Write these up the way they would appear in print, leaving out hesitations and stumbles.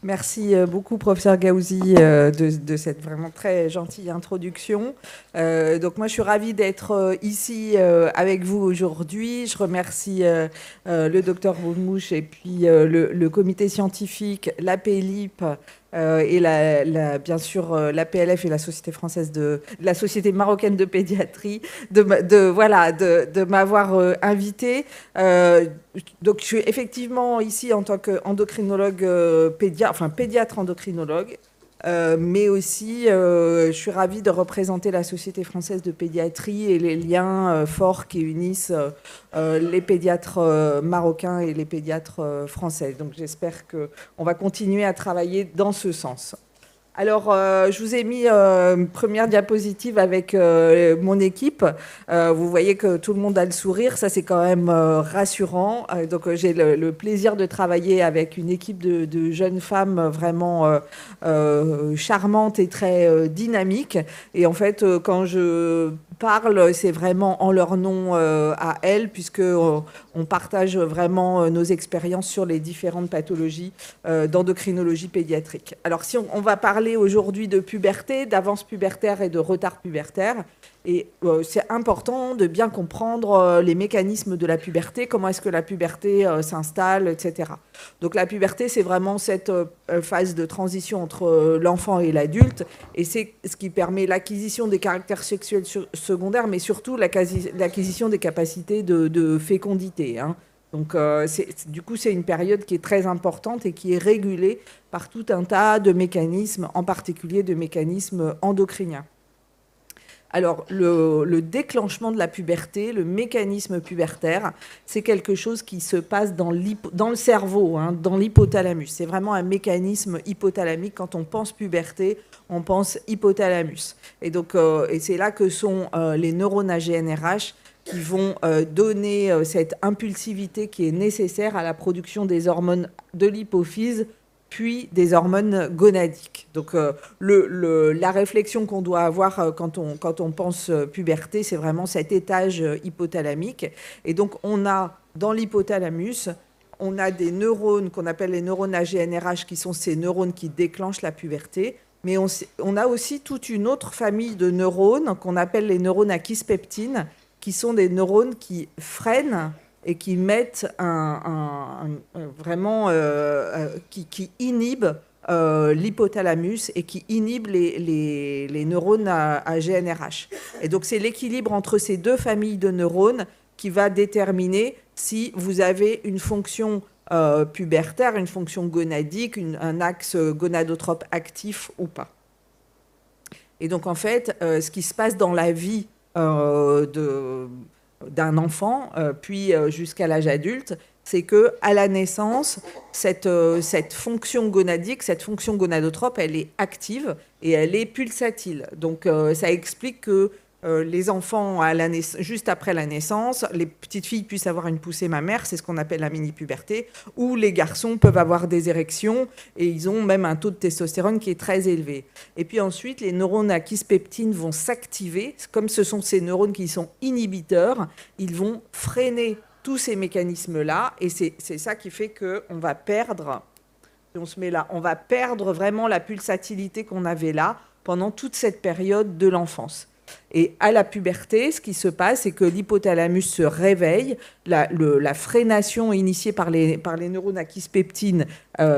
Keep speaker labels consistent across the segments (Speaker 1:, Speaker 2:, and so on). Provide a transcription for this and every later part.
Speaker 1: Merci beaucoup, professeur Gauzy, de cette vraiment très gentille introduction. Donc moi, je suis ravie d'être ici avec vous aujourd'hui. Je remercie le docteur Boulmouche et puis le comité scientifique, l'APLIP et bien sûr l'APLF et la Société française la Société marocaine de pédiatrie de m'avoir invité. Donc, je suis effectivement ici en tant qu'endocrinologue pédiatre endocrinologue, mais aussi je suis ravie de représenter la Société française de pédiatrie et les liens forts qui unissent les pédiatres marocains et les pédiatres français. Donc, j'espère qu'on va continuer à travailler dans ce sens. Alors, je vous ai mis une première diapositive avec mon équipe. Vous voyez que tout le monde a le sourire. Ça, c'est quand même rassurant. Donc, j'ai le plaisir de travailler avec une équipe de jeunes femmes vraiment charmantes et très dynamiques. Et en fait, quand je parle, c'est vraiment en leur nom à elles, puisque on partage vraiment nos expériences sur les différentes pathologies d'endocrinologie pédiatrique. Alors, si on va parler aujourd'hui de puberté, d'avance pubertaire et de retard pubertaire, et c'est important de bien comprendre les mécanismes de la puberté, comment est-ce que la puberté s'installe, etc. Donc la puberté, c'est vraiment cette phase de transition entre l'enfant et l'adulte, et c'est ce qui permet l'acquisition des caractères sexuels secondaires, mais surtout l'acquisition des capacités de fécondité, hein. Donc, du coup, c'est une période qui est très importante et qui est régulée par tout un tas de mécanismes, en particulier de mécanismes endocriniens. Alors, le déclenchement de la puberté, le mécanisme pubertaire, c'est quelque chose qui se passe dans le cerveau, hein, dans l'hypothalamus. C'est vraiment un mécanisme hypothalamique. Quand on pense puberté, on pense hypothalamus. Et donc, et c'est là que sont les neurones AGNRH qui vont donner cette impulsivité qui est nécessaire à la production des hormones de l'hypophyse, puis des hormones gonadiques. Donc la réflexion qu'on doit avoir quand on pense puberté, c'est vraiment cet étage hypothalamique. Et donc on a dans l'hypothalamus, on a des neurones qu'on appelle les neurones AGNRH, qui sont ces neurones qui déclenchent la puberté. Mais on a aussi toute une autre famille de neurones qu'on appelle les neurones à kispeptine, qui sont des neurones qui freinent et qui mettent qui inhibent l'hypothalamus et qui inhibent les neurones à GNRH. Et donc, c'est l'équilibre entre ces deux familles de neurones qui va déterminer si vous avez une fonction pubertaire, une fonction gonadique, un axe gonadotrope actif ou pas. Et donc, en fait, ce qui se passe dans la vie d'un enfant, puis jusqu'à l'âge adulte, c'est qu'à la naissance, cette fonction gonadique, cette fonction gonadotrope, elle est active et elle est pulsatile. Donc ça explique que les enfants, juste après la naissance, les petites filles puissent avoir une poussée mammaire, c'est ce qu'on appelle la mini-puberté, ou les garçons peuvent avoir des érections et ils ont même un taux de testostérone qui est très élevé. Et puis ensuite, les neurones à kispeptine vont s'activer. Comme ce sont ces neurones qui sont inhibiteurs, ils vont freiner tous ces mécanismes-là, et c'est ça qui fait qu'on va perdre, si on se met là, on va perdre vraiment la pulsatilité qu'on avait là pendant toute cette période de l'enfance. Et à la puberté, ce qui se passe, c'est que l'hypothalamus se réveille, la frénation initiée par les neurones à kispeptine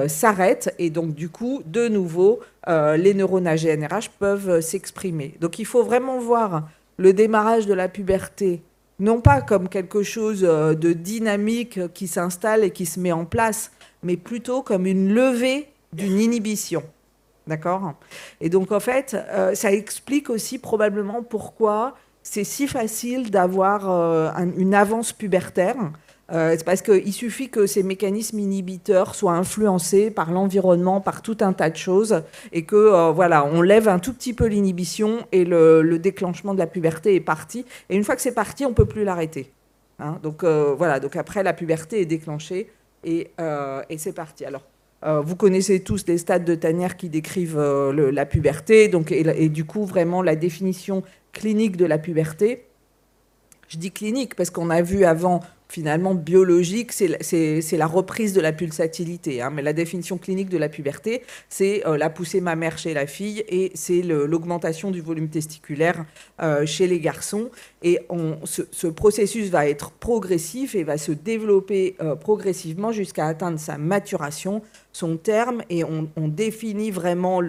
Speaker 1: s'arrête, et donc du coup, de nouveau, les neurones à GNRH peuvent s'exprimer. Donc il faut vraiment voir le démarrage de la puberté, non pas comme quelque chose de dynamique qui s'installe et qui se met en place, mais plutôt comme une levée d'une inhibition. D'accord ? Et donc, en fait, ça explique aussi probablement pourquoi c'est si facile d'avoir une avance pubertaire. C'est parce qu'il suffit que ces mécanismes inhibiteurs soient influencés par l'environnement, par tout un tas de choses, et que, voilà, on lève un tout petit peu l'inhibition et le déclenchement de la puberté est parti. Et une fois que c'est parti, on ne peut plus l'arrêter. Hein ? Donc, voilà, donc après, la puberté est déclenchée et c'est parti. Alors, vous connaissez tous les stades de Tanner qui décrivent la puberté, donc, et du coup, vraiment, la définition clinique de la puberté. Je dis clinique parce qu'on a vu avant finalement biologique, c'est la reprise de la pulsatilité. Mais la définition clinique de la puberté, c'est la poussée mammaire chez la fille et c'est l'augmentation du volume testiculaire chez les garçons. Et ce processus va être progressif et va se développer progressivement jusqu'à atteindre sa maturation, son terme, et on définit vraiment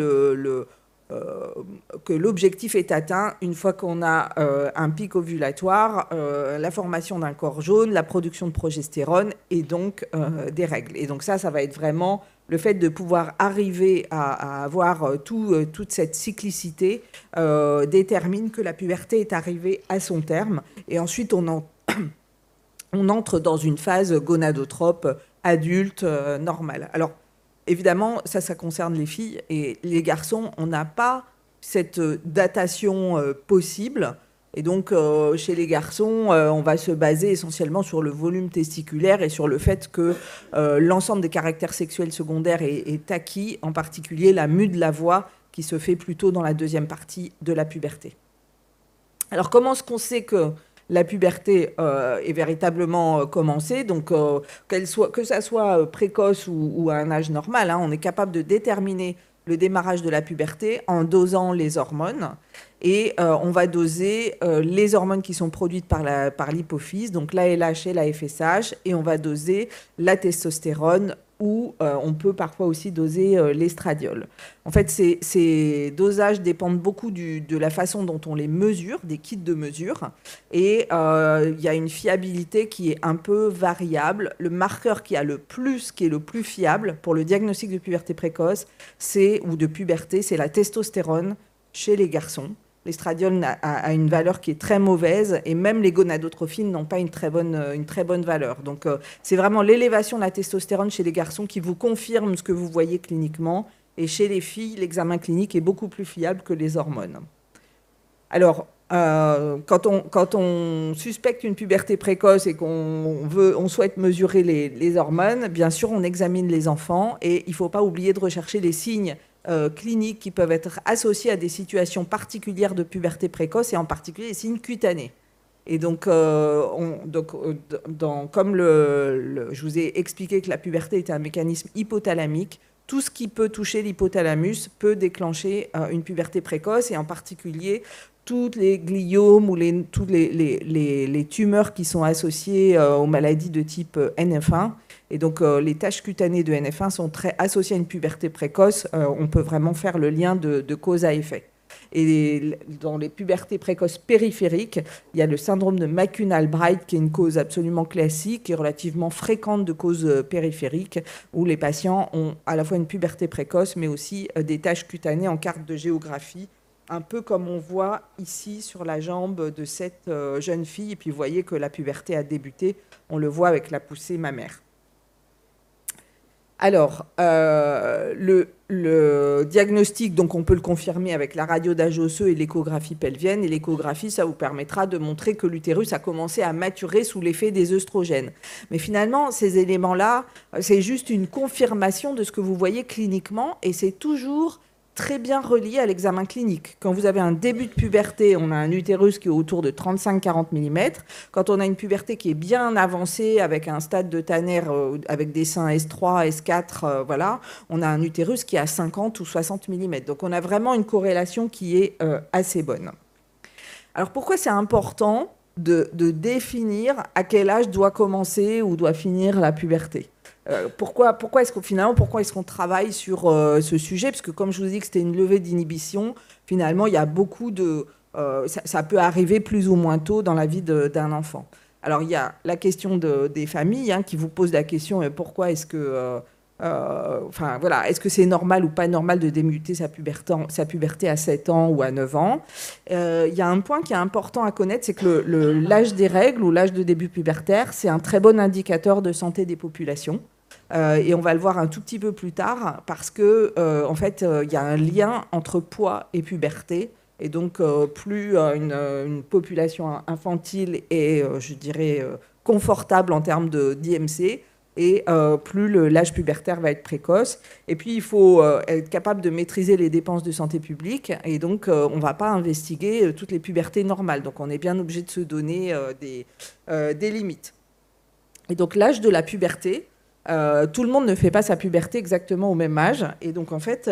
Speaker 1: que l'objectif est atteint une fois qu'on a un pic ovulatoire, la formation d'un corps jaune, la production de progestérone et donc des règles. Et donc ça va être vraiment le fait de pouvoir arriver à avoir toute cette cyclicité détermine que la puberté est arrivée à son terme. Et ensuite, on entre dans une phase gonadotrope adulte normale. Alors, évidemment, ça concerne les filles et les garçons, on n'a pas cette datation possible. Et donc, chez les garçons, on va se baser essentiellement sur le volume testiculaire et sur le fait que l'ensemble des caractères sexuels secondaires est acquis, en particulier la mue de la voix qui se fait plutôt dans la deuxième partie de la puberté. Alors, comment est-ce qu'on sait que la puberté est véritablement commencée, donc que ça soit précoce ou à un âge normal, on est capable de déterminer le démarrage de la puberté en dosant les hormones. Et on va doser les hormones qui sont produites par l'hypophyse, donc l'ALH et la FSH, et on va doser la testostérone ou on peut parfois aussi doser l'estradiol. En fait, ces dosages dépendent beaucoup de la façon dont on les mesure, des kits de mesure, et il y a une fiabilité qui est un peu variable. Le marqueur qui est le plus fiable pour le diagnostic de puberté précoce ou de puberté, c'est la testostérone chez les garçons. L'estradiol a une valeur qui est très mauvaise et même les gonadotrophines n'ont pas une très bonne valeur. Donc, c'est vraiment l'élévation de la testostérone chez les garçons qui vous confirme ce que vous voyez cliniquement. Et chez les filles, l'examen clinique est beaucoup plus fiable que les hormones. Alors, quand on suspecte une puberté précoce et qu'on souhaite mesurer les hormones, bien sûr, on examine les enfants et il ne faut pas oublier de rechercher les signes cliniques qui peuvent être associés à des situations particulières de puberté précoce et en particulier les signes cutanés. Et donc, comme je vous ai expliqué que la puberté était un mécanisme hypothalamique, tout ce qui peut toucher l'hypothalamus peut déclencher une puberté précoce et en particulier tous les gliomes ou tous les tumeurs qui sont associées aux maladies de type NF1. Et donc, les taches cutanées de NF1 sont très associées à une puberté précoce. On peut vraiment faire le lien de cause à effet. Et dans les pubertés précoces périphériques, il y a le syndrome de McCune-Albright, qui est une cause absolument classique et relativement fréquente de causes périphériques, où les patients ont à la fois une puberté précoce, mais aussi des taches cutanées en carte de géographie, un peu comme on voit ici sur la jambe de cette jeune fille. Et puis, vous voyez que la puberté a débuté. On le voit avec la poussée mammaire. Alors, le diagnostic, donc on peut le confirmer avec la radio d'âge osseux et l'échographie pelvienne. Et l'échographie, ça vous permettra de montrer que l'utérus a commencé à maturer sous l'effet des œstrogènes. Mais finalement, ces éléments-là, c'est juste une confirmation de ce que vous voyez cliniquement et c'est toujours très bien relié à l'examen clinique. Quand vous avez un début de puberté, on a un utérus qui est autour de 35-40 mm. Quand on a une puberté qui est bien avancée, avec un stade de Tanner, avec des seins S3, S4, voilà, on a un utérus qui est à 50 ou 60 mm. Donc on a vraiment une corrélation qui est assez bonne. Alors pourquoi c'est important de définir à quel âge doit commencer ou doit finir la puberté ? Pourquoi est-ce qu'on travaille sur ce sujet ? Parce que comme je vous dis que c'était une levée d'inhibition, finalement, il y a beaucoup de... ça peut arriver plus ou moins tôt dans la vie d'un enfant. Alors, il y a la question des familles qui vous posent la question pourquoi est-ce que... est-ce que c'est normal ou pas normal de débuter sa puberté à 7 ans ou à 9 ans ? Il y a un point qui est important à connaître, c'est que l'âge des règles ou l'âge de début pubertaire, c'est un très bon indicateur de santé des populations. Et on va le voir un tout petit peu plus tard parce que en fait, il y a un lien entre poids et puberté. Et donc, plus une population infantile est, je dirais, confortable en termes d'IMC, et plus l'âge pubertaire va être précoce. Et puis, il faut être capable de maîtriser les dépenses de santé publique. Et donc, on ne va pas investiguer toutes les pubertés normales. Donc, on est bien obligé de se donner des limites. Et donc l'âge de la puberté, tout le monde ne fait pas sa puberté exactement au même âge. Et donc en fait,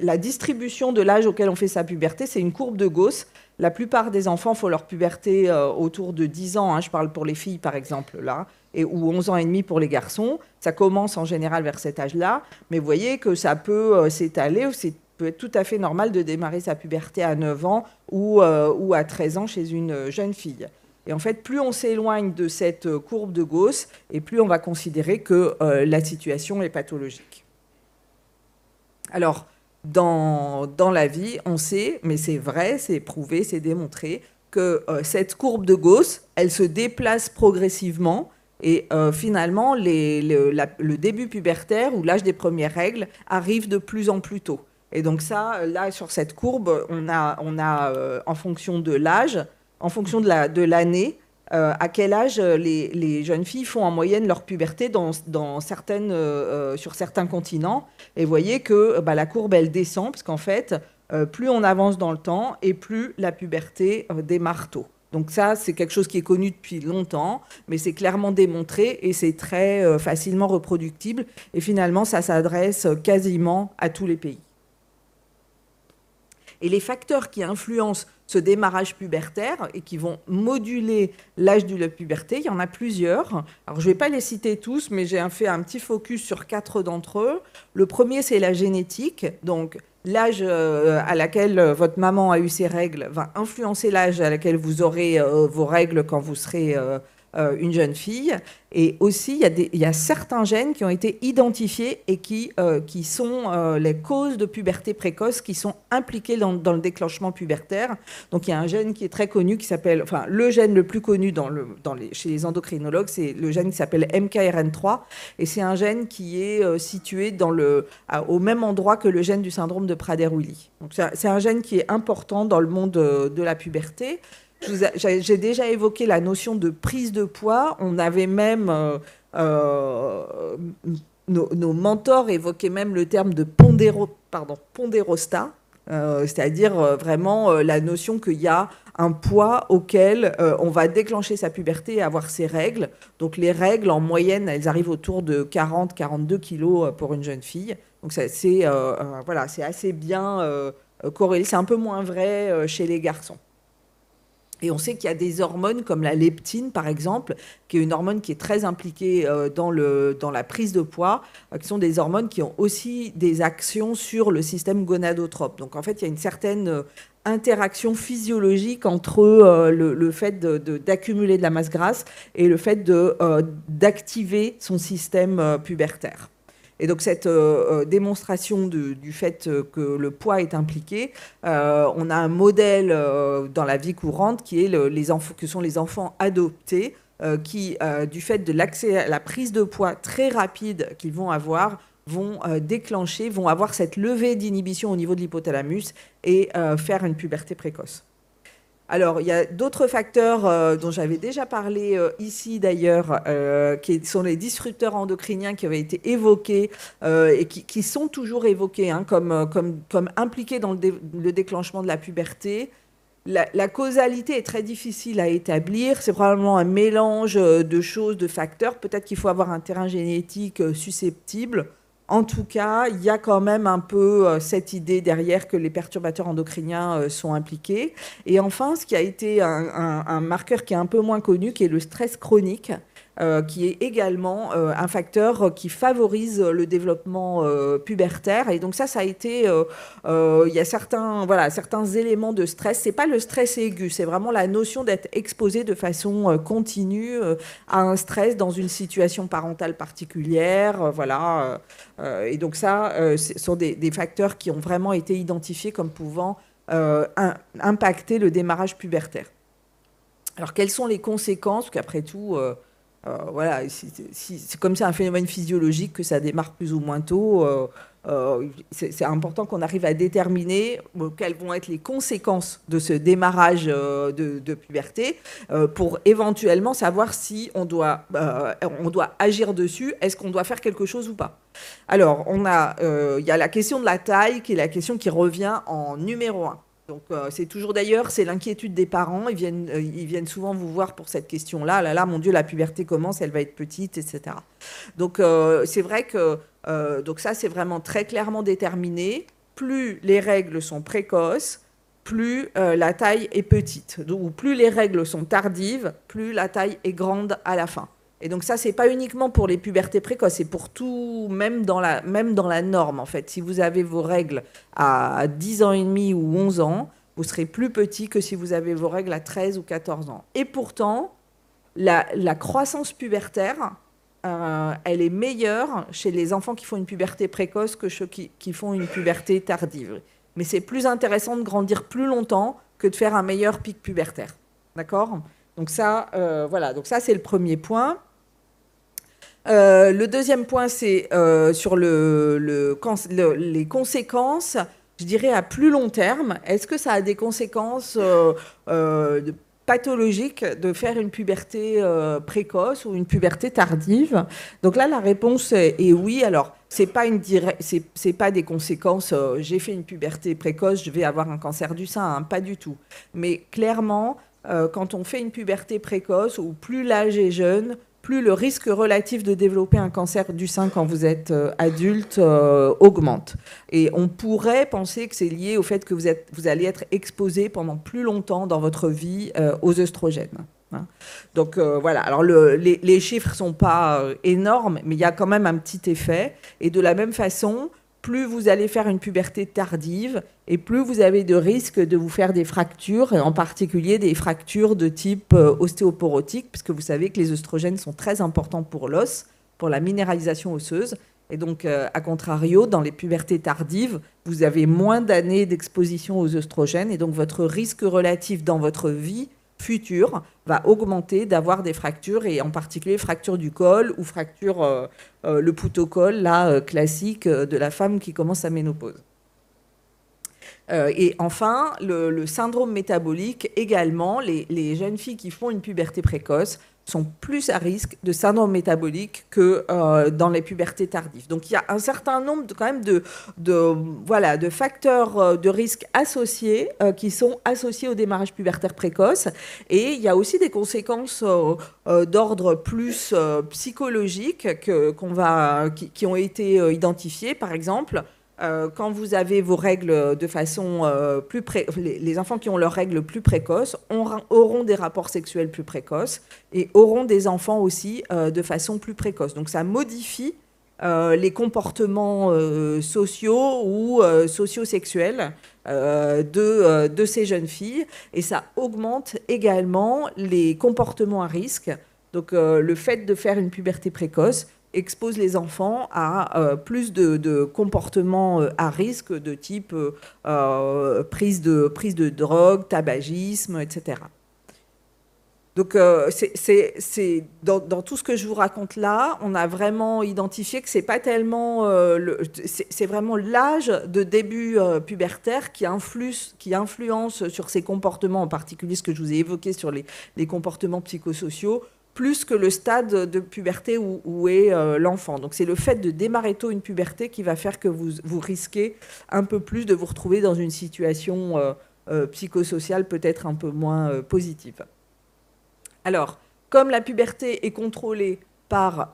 Speaker 1: la distribution de l'âge auquel on fait sa puberté, c'est une courbe de Gauss. La plupart des enfants font leur puberté autour de 10 ans. Hein, je parle pour les filles par exemple là, ou 11 ans et demi pour les garçons. Ça commence en général vers cet âge-là. Mais vous voyez que ça peut s'étaler, ou c'est peut être tout à fait normal de démarrer sa puberté à 9 ans ou à 13 ans chez une jeune fille. Et en fait, plus on s'éloigne de cette courbe de Gauss, et plus on va considérer que la situation est pathologique. Alors, dans la vie, on sait, mais c'est vrai, c'est prouvé, c'est démontré, que cette courbe de Gauss, elle se déplace progressivement, et finalement, le début pubertaire ou l'âge des premières règles arrive de plus en plus tôt. Et donc ça, là, sur cette courbe, on a en fonction de l'âge, en fonction de l'année, à quel âge les jeunes filles font en moyenne leur puberté sur certains continents. Et vous voyez que la courbe, elle descend, parce qu'en fait, plus on avance dans le temps, et plus la puberté démarre tôt. Donc ça, c'est quelque chose qui est connu depuis longtemps, mais c'est clairement démontré, et c'est très facilement reproductible. Et finalement, ça s'adresse quasiment à tous les pays. Et les facteurs qui influencent ce démarrage pubertaire et qui vont moduler l'âge de la puberté, il y en a plusieurs. Alors, je ne vais pas les citer tous, mais j'ai fait un petit focus sur 4 d'entre eux. Le premier, c'est la génétique. Donc, l'âge à laquelle votre maman a eu ses règles va influencer l'âge à laquelle vous aurez vos règles quand vous serez une jeune fille. Et aussi, il y a certains gènes qui ont été identifiés et qui sont les causes de puberté précoce qui sont impliqués dans le déclenchement pubertaire. Donc, il y a un gène qui est très connu, qui s'appelle, enfin, le gène le plus connu chez les endocrinologues, c'est le gène qui s'appelle MKRN3. Et c'est un gène qui est situé au même endroit que le gène du syndrome de Prader-Willi. Donc, c'est un gène qui est important dans le monde de la puberté. J'ai déjà évoqué la notion de prise de poids. On avait même, nos mentors évoquaient même le terme de pondérostat, c'est-à-dire vraiment la notion qu'il y a un poids auquel on va déclencher sa puberté et avoir ses règles. Donc les règles, en moyenne, elles arrivent autour de 40-42 kilos pour une jeune fille. Donc c'est assez bien corrélé. C'est un peu moins vrai chez les garçons. Et on sait qu'il y a des hormones comme la leptine, par exemple, qui est une hormone qui est très impliquée dans la prise de poids, qui sont des hormones qui ont aussi des actions sur le système gonadotrope. Donc, en fait, il y a une certaine interaction physiologique entre le fait d'accumuler de la masse grasse et le fait d'activer son système pubertaire. Et donc cette démonstration du fait que le poids est impliqué, on a un modèle dans la vie courante qui est que sont les enfants adoptés, qui, du fait de l'accès à la prise de poids très rapide qu'ils vont avoir, vont avoir cette levée d'inhibition au niveau de l'hypothalamus et faire une puberté précoce. Alors, il y a d'autres facteurs dont j'avais déjà parlé ici d'ailleurs, qui sont les disrupteurs endocriniens qui avaient été évoqués et qui sont toujours évoqués comme impliqués dans le déclenchement de la puberté. La causalité est très difficile à établir. C'est probablement un mélange de choses, de facteurs. Peut-être qu'il faut avoir un terrain génétique susceptible. En tout cas, il y a quand même un peu cette idée derrière que les perturbateurs endocriniens sont impliqués. Et enfin, ce qui a été un marqueur qui est un peu moins connu, qui est le stress chronique, qui est également un facteur qui favorise le pubertaire. Et donc ça a été... il y a certains éléments de stress. C'est pas le stress aigu, c'est vraiment la notion d'être exposé de façon continue à un stress dans une situation parentale particulière. Et donc ça, ce sont des facteurs qui ont vraiment été identifiés comme pouvant impacter le démarrage pubertaire. Alors, quelles sont les conséquences? Parce qu'après tout... c'est comme c'est un phénomène physiologique que ça démarre plus ou moins tôt. C'est important qu'on arrive à déterminer quelles vont être les conséquences de ce démarrage de puberté pour éventuellement savoir si on doit agir dessus. Est-ce qu'on doit faire quelque chose ou pas? Alors, il y a la question de la taille qui est la question qui revient en numéro 1. Donc, c'est toujours d'ailleurs, c'est l'inquiétude des parents. Ils viennent souvent vous voir pour cette question-là. Ah là, là, mon Dieu, la puberté commence, elle va être petite, etc. Donc, c'est vrai que donc ça, c'est vraiment très clairement déterminé. Plus les règles sont précoces, plus la taille est petite. Donc, ou plus les règles sont tardives, plus la taille est grande à la fin. Et donc ça, c'est pas uniquement pour les pubertés précoces, c'est pour tout, même dans la norme, en fait. Si vous avez vos règles à 10 ans et demi ou 11 ans, vous serez plus petit que si vous avez vos règles à 13 ou 14 ans. Et pourtant, la croissance pubertaire, elle est meilleure chez les enfants qui font une puberté précoce que ceux qui font une puberté tardive. Mais c'est plus intéressant de grandir plus longtemps que de faire un meilleur pic pubertaire. D'accord ? Donc ça, voilà. Donc ça, c'est le premier point. Le deuxième point, c'est sur les conséquences, je dirais à plus long terme. Est-ce que ça a des conséquences pathologiques de faire une puberté précoce ou une puberté tardive? Donc là, la réponse est oui. Alors, c'est pas des conséquences. J'ai fait une puberté précoce, je vais avoir un cancer du sein, hein, pas du tout. Mais clairement, quand on fait une puberté précoce, ou plus l'âge est jeune, plus le risque relatif de développer un cancer du sein quand vous êtes adulte augmente. Et on pourrait penser que c'est lié au fait que vous allez être exposé pendant plus longtemps dans votre vie aux œstrogènes. Hein. Donc voilà, alors les chiffres ne sont pas énormes, mais il y a quand même un petit effet. Et de la même façon, plus vous allez faire une puberté tardive et plus vous avez de risques de vous faire des fractures, et en particulier des fractures de type ostéoporotique, puisque vous savez que les œstrogènes sont très importants pour l'os, pour la minéralisation osseuse. Et donc, à contrario, dans les pubertés tardives, vous avez moins d'années d'exposition aux œstrogènes, et donc votre risque relatif dans votre vie future va augmenter d'avoir des fractures, et en particulier fracture du col ou fracture le pouto-col, là, classique de la femme qui commence sa ménopause. Et enfin, le syndrome métabolique également, les jeunes filles qui font une puberté précoce sont plus à risque de syndrome métabolique que dans les pubertés tardives. Donc il y a un certain nombre de facteurs de risque associés qui sont associés au démarrage pubertaire précoce. Et il y a aussi des conséquences d'ordre plus psychologique qui ont été identifiées. Par exemple, quand vous avez vos règles de façon les enfants qui ont leurs règles plus précoces auront des rapports sexuels plus précoces et auront des enfants aussi de façon plus précoce. Donc ça modifie les comportements sociaux ou sociosexuels de ces jeunes filles, et ça augmente également les comportements à risque. Donc le fait de faire une puberté précoce expose les enfants à plus de comportements à risque de type prise de drogue, tabagisme, etc. Donc, dans tout ce que je vous raconte là, on a vraiment identifié que c'est pas tellement c'est vraiment l'âge de début pubertaire qui influence sur ces comportements, en particulier ce que je vous ai évoqué sur les comportements psychosociaux, plus que le stade de puberté où est l'enfant. Donc c'est le fait de démarrer tôt une puberté qui va faire que vous risquez un peu plus de vous retrouver dans une situation psychosociale peut-être un peu moins positive. Alors, comme la puberté est contrôlée par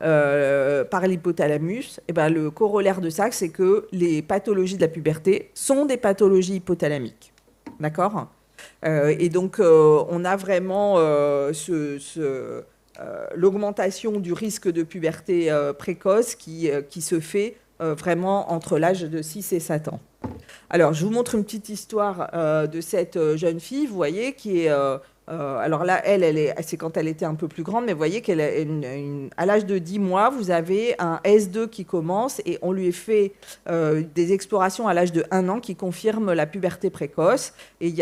Speaker 1: l'hypothalamus, et ben, le corollaire de ça, c'est que les pathologies de la puberté sont des pathologies hypothalamiques. D'accord ? Et donc, on a vraiment l'augmentation du risque de puberté précoce qui se fait vraiment entre l'âge de 6 et 7 ans. Alors, je vous montre une petite histoire de cette jeune fille, vous voyez, qui est... alors là, c'est quand elle était un peu plus grande, mais vous voyez qu'à l'âge de 10 mois, vous avez un S2 qui commence et on lui fait des explorations à l'âge de 1 an qui confirment la puberté précoce. Et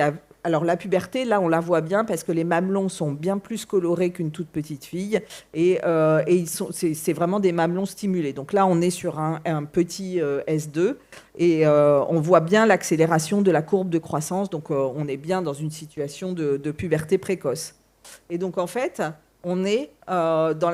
Speaker 1: alors la puberté, là, on la voit bien parce que les mamelons sont bien plus colorés qu'une toute petite fille et c'est vraiment des mamelons stimulés. Donc là, on est sur un petit S2 et on voit bien l'accélération de la courbe de croissance. Donc on est bien dans une situation de puberté précoce. Et donc en fait, on est dans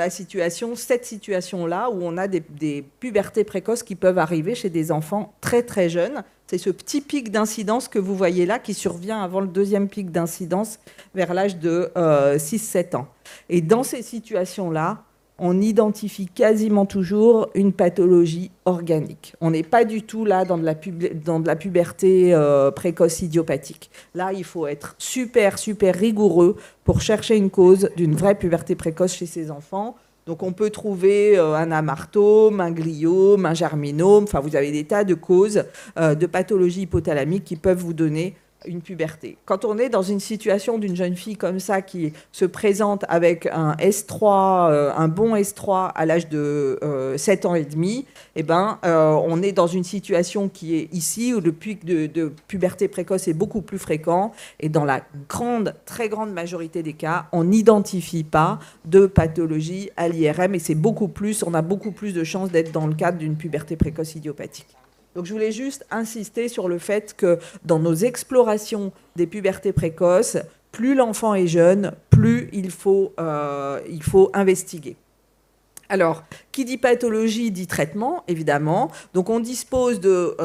Speaker 1: cette situation-là, où on a des pubertés précoces qui peuvent arriver chez des enfants très très jeunes. C'est ce petit pic d'incidence que vous voyez là qui survient avant le deuxième pic d'incidence vers l'âge de 6-7 ans. Et dans ces situations-là, on identifie quasiment toujours une pathologie organique. On n'est pas du tout là dans de la puberté précoce idiopathique. Là, il faut être super, super rigoureux pour chercher une cause d'une vraie puberté précoce chez ces enfants. Donc, on peut trouver un amartome, un gliome, un germinome. Enfin, vous avez des tas de causes de pathologies hypothalamiques qui peuvent vous donner une puberté. Quand on est dans une situation d'une jeune fille comme ça qui se présente avec un S3, un bon S3 à l'âge de 7 ans et demi, eh ben, on est dans une situation qui est ici où le pic de puberté précoce est beaucoup plus fréquent, et dans la très grande majorité des cas, on n'identifie pas de pathologie à l'IRM, et on a beaucoup plus de chances d'être dans le cadre d'une puberté précoce idiopathique. Donc je voulais juste insister sur le fait que dans nos explorations des pubertés précoces, plus l'enfant est jeune, plus il faut investiguer. Alors, qui dit pathologie dit traitement, évidemment. Donc, on dispose de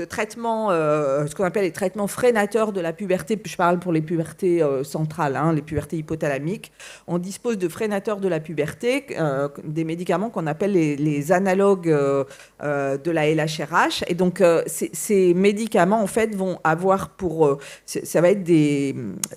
Speaker 1: traitements, ce qu'on appelle les traitements freinateurs de la puberté. Je parle pour les pubertés centrales, les pubertés hypothalamiques. On dispose de freinateurs de la puberté, des médicaments qu'on appelle les analogues de la LHRH. Et donc, ces médicaments, en fait, vont avoir ça va être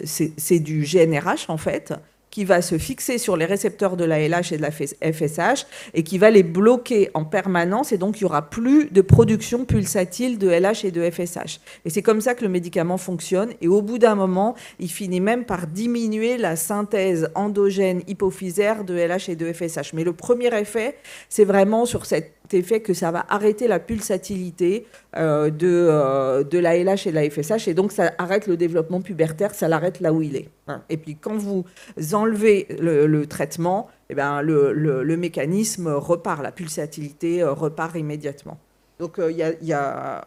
Speaker 1: c'est du GnRH, en fait, qui va se fixer sur les récepteurs de la LH et de la FSH et qui va les bloquer en permanence, et donc il n'y aura plus de production pulsatile de LH et de FSH. Et c'est comme ça que le médicament fonctionne, et au bout d'un moment, il finit même par diminuer la synthèse endogène hypophysaire de LH et de FSH. Mais le premier effet, c'est vraiment sur cet effet que ça va arrêter la pulsatilité de la LH et de la FSH, et donc ça arrête le développement pubertaire, ça l'arrête là où il est. Et puis quand vous enlevez le traitement, eh ben, le mécanisme repart, la pulsatilité repart immédiatement. Donc il y a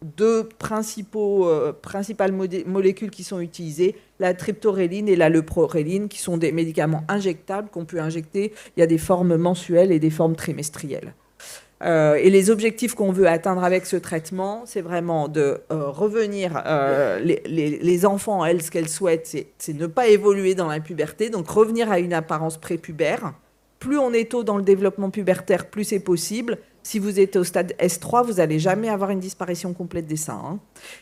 Speaker 1: deux principales molécules qui sont utilisées, la triptoréline et la leuproréline, qui sont des médicaments injectables qu'on peut injecter. Il y a des formes mensuelles et des formes trimestrielles. Et les objectifs qu'on veut atteindre avec ce traitement, c'est vraiment de revenir, les enfants, elles, ce qu'elles souhaitent, c'est ne pas évoluer dans la puberté, donc revenir à une apparence prépubère. Plus on est tôt dans le développement pubertaire, plus c'est possible. Si vous êtes au stade S3, vous n'allez jamais avoir une disparition complète des seins.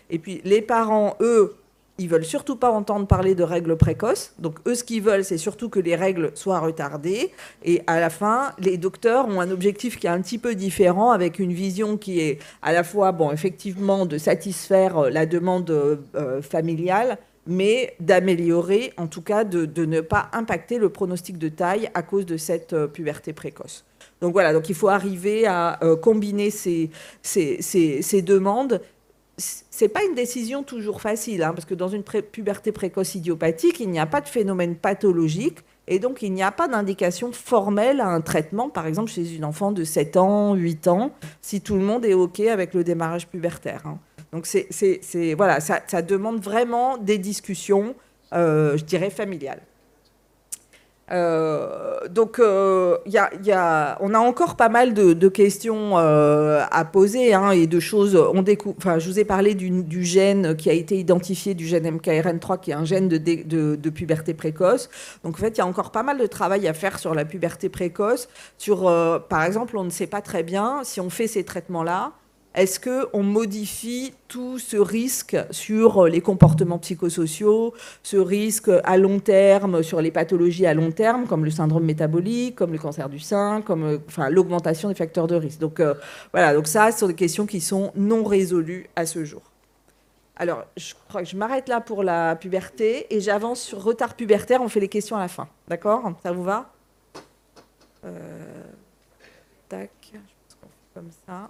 Speaker 1: Et puis les parents, eux, ils veulent surtout pas entendre parler de règles précoces. Donc, eux, ce qu'ils veulent, c'est surtout que les règles soient retardées. Et à la fin, les docteurs ont un objectif qui est un petit peu différent, avec une vision qui est à la fois, effectivement, de satisfaire la demande familiale, mais d'améliorer, en tout cas, de ne pas impacter le pronostic de taille à cause de cette puberté précoce. Donc voilà, donc il faut arriver à combiner ces demandes. C'est pas une décision toujours facile, parce que dans une puberté précoce idiopathique, il n'y a pas de phénomène pathologique, et donc il n'y a pas d'indication formelle à un traitement, par exemple chez une enfant de 7 ans, 8 ans, si tout le monde est OK avec le démarrage pubertaire. Donc voilà, ça demande vraiment des discussions, je dirais, familiales. Donc, on a encore pas mal de questions à poser, et de choses. Je vous ai parlé du gène qui a été identifié, du gène MKRN3, qui est un gène de puberté précoce. Donc, en fait, il y a encore pas mal de travail à faire sur la puberté précoce. Par exemple, on ne sait pas très bien si on fait ces traitements-là. Est-ce qu'on modifie tout ce risque sur les comportements psychosociaux, ce risque à long terme, sur les pathologies à long terme, comme le syndrome métabolique, comme le cancer du sein, comme l'augmentation des facteurs de risque. Donc voilà, donc ça, ce sont des questions qui sont non résolues à ce jour. Alors, je crois que je m'arrête là pour la puberté et j'avance sur retard pubertaire. On fait les questions à la fin. D'accord ? Ça vous va ? Tac, je pense qu'on fait comme ça.